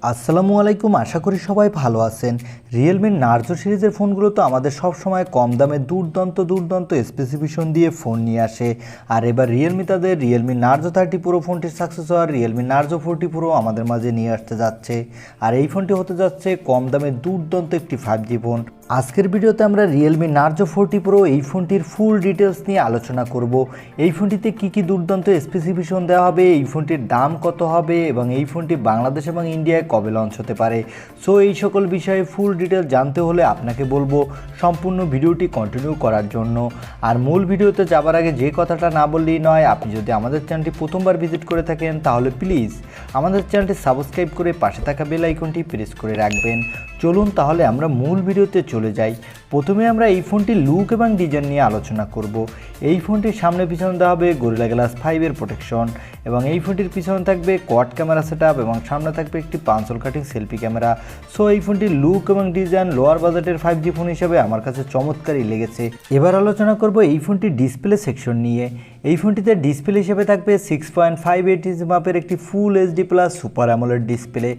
আসসালামু আলাইকুম, আশা করি সবাই ভালো আছেন। রিয়েলমি নার্জো সিরিজের ফোনগুলো তো আমাদের সব সময় কম দামে দুর্দান্ত স্পেসিফিকেশন দিয়ে ফোন নিয়ে আসে। আর এবার রিয়েলমি তাদের রিয়েলমি নার্জো 30 প্রো ফোনটির সাকসেসর রিয়েলমি নার্জো 40 প্রো আমাদের মাঝে নিয়ে আসতে যাচ্ছে। আর এই ফোনটি হতে যাচ্ছে কম দামে দুর্দান্ত একটি 5G ফোন। আজকের ভিডিওতে আমরা রিয়েলমি নার্জো 40 প্রো এই ফোনটির ফুল ডিটেলস নিয়ে আলোচনা করব। এই ফোনটিতে কী দুর্দান্ত স্পেসিফিকেশন দেওয়া হবে, এই ফোনটির দাম কত হবে এবং এই ফোনটি বাংলাদেশ এবং ইন্ডিয়ায় কবে লঞ্চ হতে পারে। সো এই সকল বিষয়ে ফুল ডিটেল জানতে হলে আপনাকে বলবো সম্পূর্ণ ভিডিওটি কন্টিনিউ করার জন্য। আর মূল ভিডিওতে যাবার আগে যে কথাটা না বললেই নয়, আপনি যদি আমাদের চ্যানেলটি প্রথমবার ভিজিট করে থাকেন তাহলে প্লিজ আমাদের চ্যানেলটি সাবস্ক্রাইব করে পাশে থাকা বেল আইকনটি প্রেস করে রাখবেন। চলুন তাহলে আমরা মূল ভিডিওতে চলে যাই। প্রথমে আমরা এই ফোনটির লুক এবং ডিজাইন নিয়ে আলোচনা করব। এই ফোনটির সামনে পিছনে দেওয়া হবে গরিলা গ্লাস 5 প্রোটেকশন এবং এই ফোনটির পিছনে থাকবে কোয়াড ক্যামেরা সেটআপ এবং সামনে থাকবে একটি পাঞ্চল কাটিং সেলফি ক্যামেরা। সো এই ফোনটির লুক এবং ডিজাইন লোয়ার বাজেটের 5G ফোন হিসেবে আমার কাছে চমৎকারই লেগেছে। এবার আলোচনা করব এই ফোনটির ডিসপ্লে সেকশন নিয়ে। এই ফোনটিতে ডিসপ্লে হিসেবে থাকবে 6.58 ইঞ্চি মাপের একটি full HD plus super AMOLED display,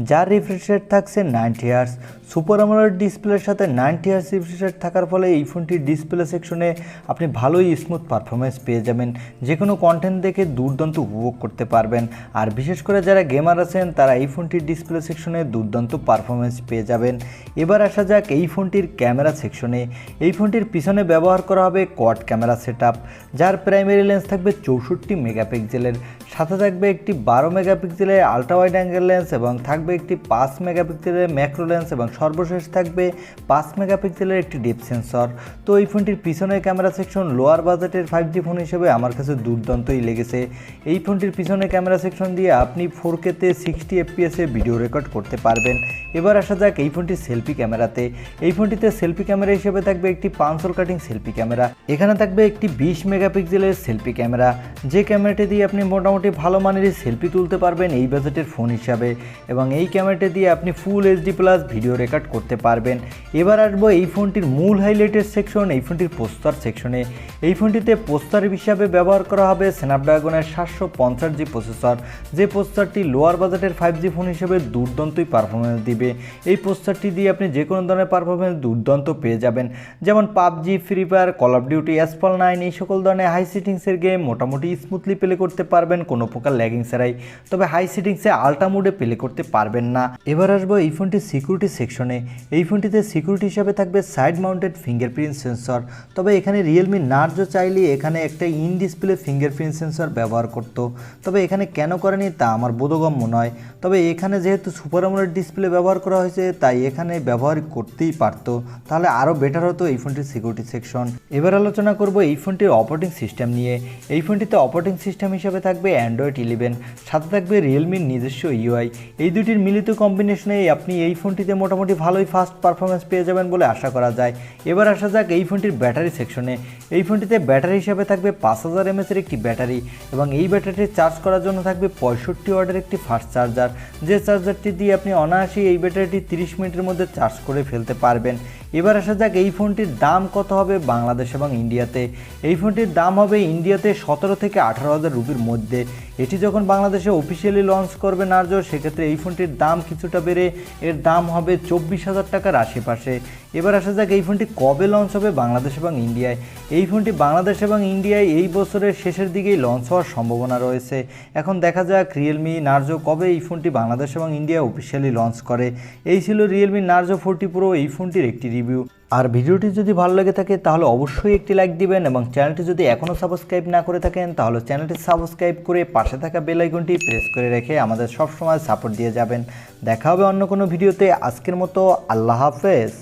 যার রিফ্রেশ রেট থাকছে 90 হার্টজ। সুপার অ্যামোলেড ডিসপ্লের সাথে 90 হার্টজ রিফ্রেশ রেট থাকার ফলে এই ফোনটির ডিসপ্লে সেকশনে আপনি ভালোই স্মুথ পারফরমেন্স পেয়ে যাবেন, যে কোনো কন্টেন্ট দেখে দুর্দান্ত উপভোগ করতে পারবেন। আর বিশেষ করে যারা গেমার আছেন তারা এই ফোনটির ডিসপ্লে সেকশনে দুর্দান্ত পারফরমেন্স পেয়ে যাবেন। এবার আসা যাক এই ফোনটির ক্যামেরা সেকশনে। এই ফোনটির পিছনে ব্যবহার করা হবে কোয়াড ক্যামেরা সেটআপ, যার প্রাইমারি লেন্স থাকবে 64 মেগাপিক্সেলের, সাথে থাকবে একটি 12 মেগাপিক্সেলের আলট্রা ওয়াইড অ্যাঙ্গেল লেন্স এবং থাকবে একটি 5 মেগাপিক্সেলের ম্যাক্রো লেন্স এবং সর্বশেষ থাকবে 5 মেগাপিক্সেলের একটি ডিপ সেন্সর। তো এই ফোনটির পিছনের ক্যামেরা সেকশন লোয়ার বাজেটের 5G ফোন হিসেবে আমার কাছে দুর্দান্তই লেগেছে। এই ফোনটির পিছনের ক্যামেরা সেকশন দিয়ে আপনি 4K-তে 60 FPS ভিডিও রেকর্ড করতে পারবেন। এবার আসা যাক এই ফোনটির সেলফি ক্যামেরাতে। এই ফোনটিতে সেলফি ক্যামেরা হিসেবে থাকবে একটি পাঞ্চল কাটিং সেলফি ক্যামেরা, এখানে থাকবে একটি 20 মেগাপিক্সেলের সেলফি ক্যামেরা, যে ক্যামেরাটি দিয়ে আপনি মোটামুটি ভালো মানের সেলফি তুলতে পারবেন এই বাজেটের ফোন হিসাবে, এবং এই ক্যামেরাটি দিয়ে আপনি full HD plus video record করতে পারবেন। এবার আসবো এই ফোনটির মূল হাইলাইটের সেকশন, এই ফোনটির প্রস্তার সেকশনে। এই ফোনটিতে প্রস্তার হিসাবে ব্যবহার করা হবে স্ন্যাপড্রাগনের 750G প্রসেসর, যে প্রসেসরটি লোয়ার বাজেটের 5G ফোন হিসেবে দুর্দান্তই পারফরমেন্স দিবে। এই প্রসেসরটি দিয়ে আপনি যে কোনো ধরনের পারফরমেন্স দুর্দান্ত পেয়ে যাবেন, যেমন PUBG, free fire, call of duty, asphalt 9 এই সকল ধরনের হাই সিটিংসের গেম মোটামুটি স্মুথলি প্লে করতে পারবেন কোনো প্রকার ল্যাগিং ছাড়াই। তবে হাই সিটিংসে আল্ট্রা মোডে প্লে করতে পারবেন না। এবার আসবো এই ফোনটির সিকিউরিটি সেকশনে। এই ফোনটিতে সিকিউরিটি হিসাবে থাকবে সাইড মাউন্টেড ফিঙ্গারপ্রিন্ট সেন্সর। তবে এখানে রিয়েলমি নার্জো চাইলে এখানে একটা ইন ডিসপ্লে ফিঙ্গারপ্রিন্ট সেন্সর ব্যবহার করতো, তবে এখানে কেন করেনি তা আমার বোধগম্য নয়। তবে এখানে যেহেতু সুপার অ্যামোলেড ডিসপ্লে ব্যবহার করা হয়েছে তাই এখানে ব্যবহার করতেই পারতো, তাহলে আরও বেটার হতো এই ফোনটির সিকিউরিটি সেকশন। এবার আলোচনা করব এই ফোনটির অপারেটিং সিস্টেম নিয়ে। এই ফোনটিতে অপারেটিং সিস্টেম হিসেবে থাকবে অ্যান্ড্রয়েড 11, সাথে থাকবে রিয়েলমির নিজস্ব ইউআই। এই দুটির মিলিত কম্বিনেশনে আপনি এই ফোনটিতে মোটামুটি ভালোই ফাস্ট পারফরমেন্স পেয়ে যাবেন বলে আশা করা যায়। এবার আসা যাক এই ফোনটির ব্যাটারি সেকশনে। এই ফোনটিতে ব্যাটারি হিসাবে থাকবে 5000 mAh একটি ব্যাটারি এবং এই ব্যাটারিটি চার্জ করার জন্য থাকবে 65 ওয়াটের একটি ফাস্ট চার্জার, যে চার্জারটি দিয়ে আপনি অনায়াসেই এই ব্যাটারিটি 30 মিনিটের মধ্যে চার্জ করে ফেলতে পারবেন। এবার আসা যাক এই ফোনটির দাম কত হবে বাংলাদেশ এবং ইন্ডিয়াতে। এই ফোনটির দাম হবে ইন্ডিয়াতে 17 থেকে 18,000 রুপির মধ্যে। এটি যখন বাংলাদেশে অফিসিয়ালি লঞ্চ করবে নার্জো, সেক্ষেত্রে এই ফোনটির দাম কিছুটা বেড়ে এর দাম হবে 24,000 টাকার আশেপাশে। এবার আসা যাক এই ফোনটি কবে লঞ্চ হবে বাংলাদেশ এবং ইন্ডিয়ায়। এই ফোনটি বাংলাদেশ এবং ইন্ডিয়ায় এই বছরের শেষের দিকেই লঞ্চ হওয়ার সম্ভাবনা রয়েছে। এখন দেখা যাক রিয়েলমি নার্জো কবে এই ফোনটি বাংলাদেশ এবং ইন্ডিয়ায় অফিসিয়ালি লঞ্চ করে। এই ছিল রিয়েলমি নার্জো 40 প্রো এই ফোনটির একটি রিভিউ। আর ভিডিওটি যদি ভালো লেগে থাকে তাহলে অবশ্যই একটি লাইক দিবেন এবং চ্যানেলটি যদি এখনও সাবস্ক্রাইব না করে থাকেন তাহলে চ্যানেলটি সাবস্ক্রাইব করে পাশে থাকা বেল আইকনটি প্রেস করে রেখে আমাদের সবসময় সাপোর্ট দিয়ে যাবেন। দেখা হবে অন্য কোনো ভিডিওতে। আজকের মতো আল্লাহ হাফেজ।